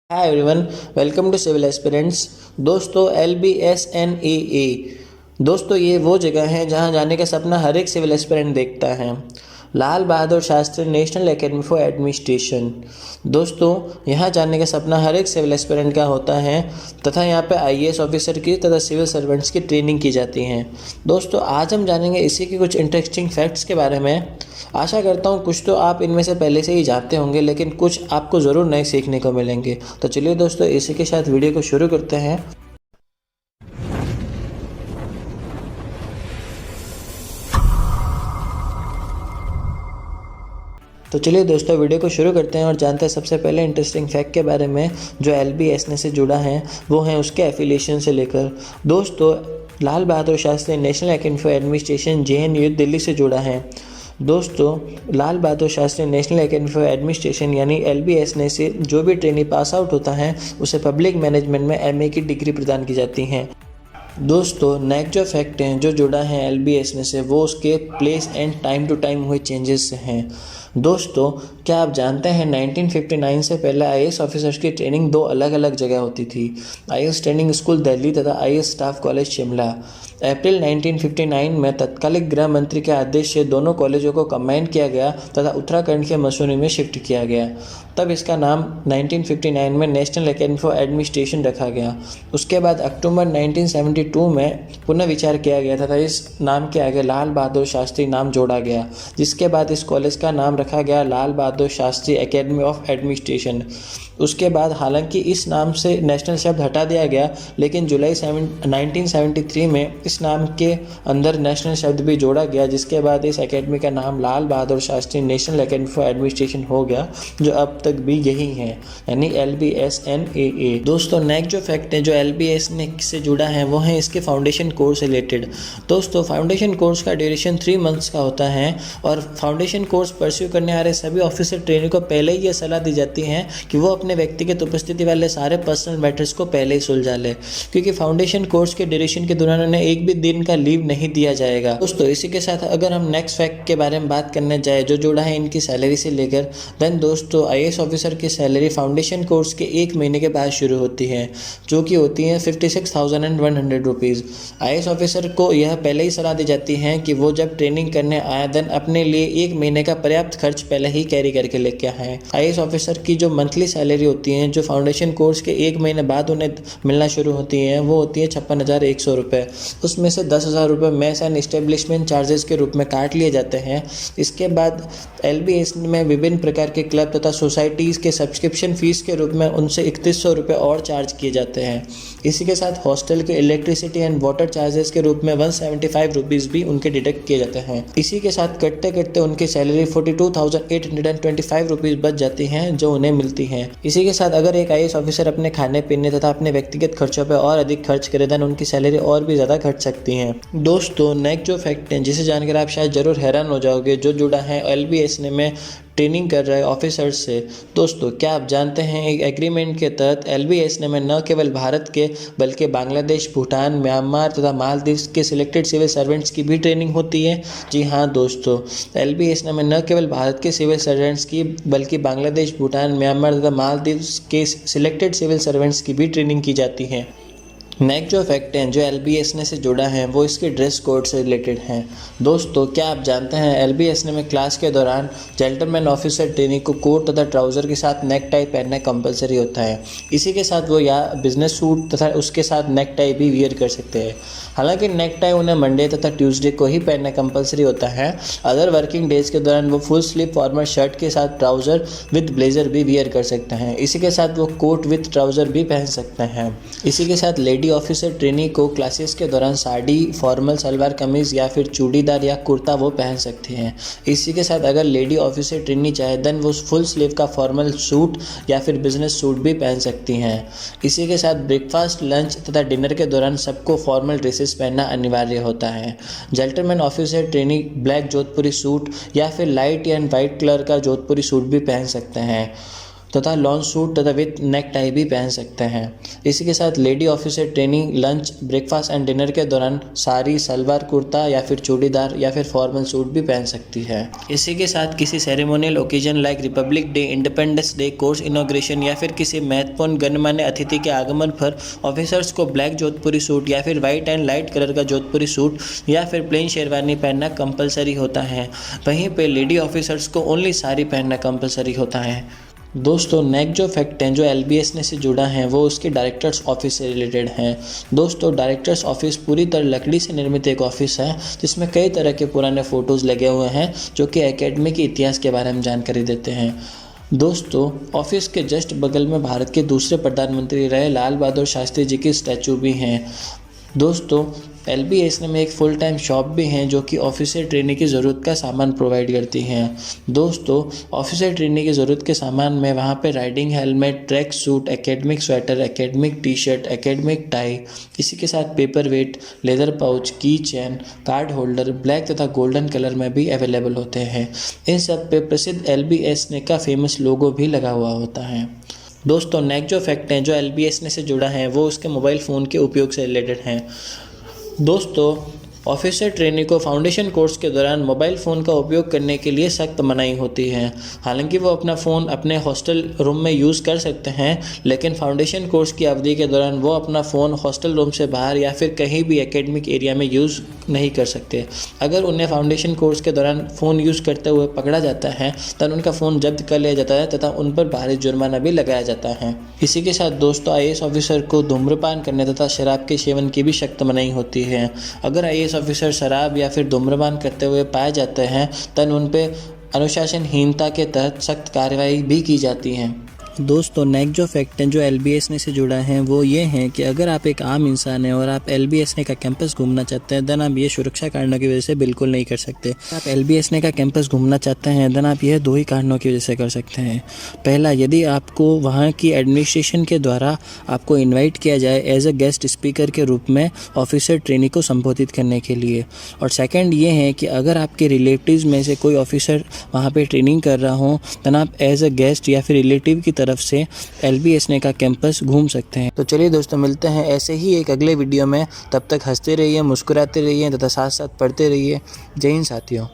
Hi everyone, welcome to civil aspirants. दोस्तों LBSNAA दोस्तों ये वो जगह है जहां जाने का सपना हर एक सिविल एस्पिरेंट देखता है। Lal Bahadur Shastri National Academy for Administration. दोस्तों यहाँ जाने का सपना हर एक सिविल एस्पिरेंट का होता है तथा यहाँ पे IAS ऑफिसर की तथा सिविल सर्वेंट्स की ट्रेनिंग की जाती है। दोस्तों आज हम जानेंगे इसी के कुछ इंटरेस्टिंग फैक्ट्स के बारे में। आशा करता हूँ कुछ तो आप इनमें से पहले से ही जानते होंगे, लेकिन कुछ आपको ज़रूर नए सीखने को मिलेंगे। तो चलिए दोस्तों इसी के साथ वीडियो को शुरू करते हैं। तो चलिए दोस्तों वीडियो को शुरू करते हैं और जानते हैं सबसे पहले इंटरेस्टिंग फैक्ट के बारे में जो LBSNA से जुड़ा है, वो है उसके एफिलिएशन से लेकर। दोस्तों Lal Bahadur Shastri National Academy for Administration JNU Delhi से जुड़ा है। दोस्तों Lal Bahadur Shastri National Academy for Administration यानी LBSNA से जो भी ट्रेनी पास आउट होता है उसे पब्लिक मैनेजमेंट में MA की डिग्री प्रदान की जाती है। दोस्तों नेक्स्ट जो फैक्ट हैं जो जुड़ा है LBSNA से, वो उसके place and time to time हुए चेंजेस से हैं। दोस्तों क्या आप जानते हैं 1959 से पहले IAS ऑफिसर्स की ट्रेनिंग दो अलग अलग जगह होती थी, IAS ट्रेनिंग स्कूल दिल्ली तथा IAS स्टाफ कॉलेज शिमला। अप्रैल 1959 में तत्कालिक गृह मंत्री के आदेश से दोनों कॉलेजों को कंबाइन किया गया तथा उत्तराखंड के मसूरी में शिफ्ट किया गया। तब इसका नाम 1959 में नेशनल एकेडमी फॉर एडमिनिस्ट्रेशन रखा गया। उसके बाद अक्टूबर 1972 में पुनः विचार किया गया तथा इस नाम के आगे लाल बहादुर शास्त्री नाम जोड़ा गया, जिसके बाद इस कॉलेज का नाम रखा गया लाल Bahadur Shastri academy of administration. उसके बाद हालांकि इस नाम से नेशनल शब्द हटा दिया गया, लेकिन जुलाई 1973 में इस नाम के अंदर नेशनल शब्द भी जोड़ा गया, जिसके बाद इस एकेडमी का नाम Lal Bahadur Shastri National Academy for Administration हो गया, जो अब तक भी यही है यानी LBSNAA। दोस्तों नेक्स्ट जो फैक्ट है जो LBSNA से जुड़ा है वो है इसके फाउंडेशन कोर्स रिलेटेड। दोस्तों फाउंडेशन कोर्स का ड्यूरेशन 3 मंथ्स का होता है और फाउंडेशन कोर्स परस्यू करने आ रहे सभी ऑफिसर ट्रेनी को पहले ही ये सलाह दी जाती है कि वो अपने व्यक्तिगत उपस्थिति वाले सारे पर्सनल मैटर्स को पहले ही सुलझा ले, क्योंकि फाउंडेशन कोर्स के ड्यूरेशन के दौरान उन्हें एक भी दिन का लीव नहीं दिया जाएगा। दोस्तों इसी के साथ अगर हम नेक्स्ट फैक्ट के बारे में बात करने जाए जो जुड़ा है इनकी सैलरी से लेकर, देन दोस्तों IAS ऑफिसर की सैलरी फाउंडेशन कोर्स के 1 महीने के बाद शुरू होती है, जो कि होती है 56,100 रुपीज़। IAS ऑफिसर को यह पहले ही सलाह दी जाती है कि वो जब ट्रेनिंग करने आए देन अपने लिए 1 महीने का पर्याप्त खर्च पहले ही कैरी करके लेके आए। IAS ऑफिसर की जो मंथली सैलरी होती हैं जो फाउंडेशन कोर्स के 1 महीने बाद उन्हें मिलना शुरू होती हैं, वो होती है 56,100 रुपये। उसमें से 10,000 रुपये मेस एंड इस्टेब्लिशमेंट चार्जेस के रूप में काट लिए जाते हैं। इसके बाद LBSNA में विभिन्न प्रकार के क्लब तथा सोसाइटीज़ के सब्सक्रिप्शन फ़ीस के रूप में उनसे 3100 रुपये और चार्ज किए जाते हैं। इसी के साथ हॉस्टल के इलेक्ट्रिसिटी एंड वाटर चार्जेस के रूप में 175 रुपीज़ भी उनके डिडक्ट किए जाते हैं। इसी के साथ कटते कटते उनकी सैलरी 42,825 रुपीज़ बच जाती हैं जो उन्हें मिलती हैं। इसी के साथ अगर एक IAS ऑफिसर अपने खाने पीने तथा अपने व्यक्तिगत खर्चों पर और अधिक खर्च करे देन उनकी सैलरी और भी ज़्यादा घट सकती हैं। दोस्तों नेक्स्ट जो फैक्ट है जिसे जानकर आप शायद ज़रूर हैरान हो जाओगे जो जुड़ा है LBSNA में ट्रेनिंग कर रहे ऑफिसर्स से। दोस्तों क्या आप जानते हैं एक एग्रीमेंट के तहत LBSNA में न केवल भारत के बल्कि बांग्लादेश, भूटान, म्यांमार तथा मालदीव के सिलेक्टेड सिविल सर्वेंट्स की भी ट्रेनिंग होती है। जी हाँ दोस्तों, LBSNA में न केवल भारत के सिविल सर्वेंट्स की बल्कि बांग्लादेश, भूटान, म्यांमार तथा मालदीव के सिलेक्टेड सिविल सर्वेंट्स की भी ट्रेनिंग की जाती है। नेक्स्ट जो फैक्ट हैं जो LBSNA से जुड़ा है वो इसके ड्रेस कोड से रिलेटेड हैं। दोस्तों क्या आप जानते हैं LBSNA में क्लास के दौरान जेंटलमैन ऑफिसर ट्रेनी को कोट तथा ट्राउज़र के साथ नेक टाई पहनना कंपलसरी होता है। इसी के साथ वो या बिजनेस सूट तथा उसके साथ नेक टाई भी वियर कर सकते हैं। हालांकि नेक टाई उन्हें मंडे तथा ट्यूसडे को ही पहनना कंपलसरी होता है। अदर वर्किंग डेज के दौरान वो फुल स्लीव फॉर्मल शर्ट के साथ ट्राउज़र विद ब्लेजर भी वियर कर सकते हैं। इसी के साथ वो कोट विद ट्राउज़र भी पहन सकते हैं। इसी के साथ लेडी ऑफिसर ट्रेनी को क्लासेस के दौरान साड़ी, फॉर्मल सलवार कमीज़ या फिर चूड़ीदार या कुर्ता वो पहन सकती हैं। इसी के साथ अगर लेडी ऑफिसर ट्रेनी चाहे देन वो फुल स्लीव का फॉर्मल सूट या फिर बिजनेस सूट भी पहन सकती हैं। इसी के साथ ब्रेकफास्ट, लंच तथा डिनर के दौरान सबको फॉर्मल ड्रेसेस पहनना अनिवार्य होता है। जेंटलमैन ऑफिसर ट्रेनी ब्लैक जोधपुरी सूट या फिर लाइट एंड वाइट कलर का जोधपुरी सूट भी पहन सकते हैं। तथा लॉन्ग सूट तथा विथ नेक टाई भी पहन सकते हैं। इसी के साथ lady officer training lunch, breakfast and dinner के दौरान साड़ी, सलवार कुर्ता या फिर चूड़ीदार या फिर फॉर्मल सूट भी पहन सकती है। इसी के साथ किसी ceremonial occasion like Republic day, independence day, course inauguration या फिर किसी महत्वपूर्ण गणमान्य अतिथि के आगमन पर ऑफिसर्स को ब्लैक जोधपुरी सूट या फिर वाइट एंड लाइट कलर का जोधपुरी सूट या फिर प्लेन शेरवानी पहनना कंपलसरी होता है। वहीं पे लेडी ऑफिसर्स को ओनली साड़ी पहनना कंपलसरी होता है। दोस्तों नेक्स्ट जो फैक्ट हैं जो LBS से जुड़ा है वो उसके डायरेक्टर्स ऑफिस से रिलेटेड हैं। दोस्तों डायरेक्टर्स ऑफिस पूरी तरह लकड़ी से निर्मित एक ऑफिस है जिसमें कई तरह के पुराने फ़ोटोज़ लगे हुए हैं जो कि एकेडमी के इतिहास के बारे में जानकारी देते हैं। दोस्तों ऑफिस के जस्ट बगल में भारत के दूसरे प्रधानमंत्री रहे लाल बहादुर शास्त्री जी की स्टैचू भी हैं। दोस्तों LBS में एक फुल टाइम शॉप भी हैं जो कि ऑफिसर ट्रेनी की ज़रूरत का सामान प्रोवाइड करती हैं। दोस्तों ऑफिसर ट्रेनी की ज़रूरत के सामान में वहाँ पे riding helmet, track suit, academic sweater, academic t-shirt, academic tie, इसी के साथ paper weight, leather pouch, key chain, card holder black तथा गोल्डन कलर में भी अवेलेबल होते हैं। इन सब पे प्रसिद्ध LBS का फेमस लोगो भी लगा हुआ होता है। दोस्तों नेक्स्ट जो फैक्ट हैं जो LBS से जुड़ा है वो उसके मोबाइल फ़ोन के उपयोग से रिलेटेड हैं। दोस्तों ऑफिसर ट्रेनी को फाउंडेशन कोर्स के दौरान मोबाइल फ़ोन का उपयोग करने के लिए सख्त मनाही होती है। हालांकि वो अपना फ़ोन अपने हॉस्टल रूम में यूज़ कर सकते हैं, लेकिन फाउंडेशन कोर्स की अवधि के दौरान वो अपना फ़ोन हॉस्टल रूम से बाहर या फिर कहीं भी एकेडमिक एरिया में यूज़ नहीं कर सकते। अगर उन्हें फाउंडेशन कोर्स के दौरान फ़ोन यूज़ करते हुए पकड़ा जाता है तो उनका फ़ोन जब्त कर लिया जाता है तथा उन पर भारी जुर्माना भी लगाया जाता है। इसी के साथ दोस्तों IAS ऑफिसर को धूम्रपान करने तथा शराब के सेवन की भी सख्त मनाही होती है। अगर IAS ऑफिसर शराब या फिर धूम्रपान करते हुए पाए जाते हैं तो उन पर अनुशासनहीनता के तहत सख्त कार्रवाई भी की जाती है। दोस्तों नेक्स्ट जो फैक्ट हैं जो LBS से जुड़ा है वो ये हैं कि अगर आप एक आम इंसान हैं और आप LBS का कैंपस घूमना चाहते हैं देन आप ये सुरक्षा कारणों की वजह से बिल्कुल नहीं कर सकते। आप LBS का कैंपस घूमना चाहते हैं देन आप यह 2 ही कारणों की वजह से कर सकते हैं। पहला, यदि आपको वहाँ की एडमिनिस्ट्रेशन के द्वारा आपको इन्वाइट किया जाए एज अ गेस्ट स्पीकर के रूप में ऑफिसर ट्रेनी को संबोधित करने के लिए, और सेकेंड ये है कि अगर आपके रिलेटिव्स में से कोई ऑफिसर वहाँ पर ट्रेनिंग कर रहा हो देन आप एज अ गेस्ट या फिर रिलेटिव की तरफ से LBS का कैंपस घूम सकते हैं। तो चलिए दोस्तों मिलते हैं ऐसे ही एक अगले वीडियो में। तब तक हंसते रहिए, मुस्कुराते रहिए तथा साथ साथ पढ़ते रहिए। जय हिंद साथियों।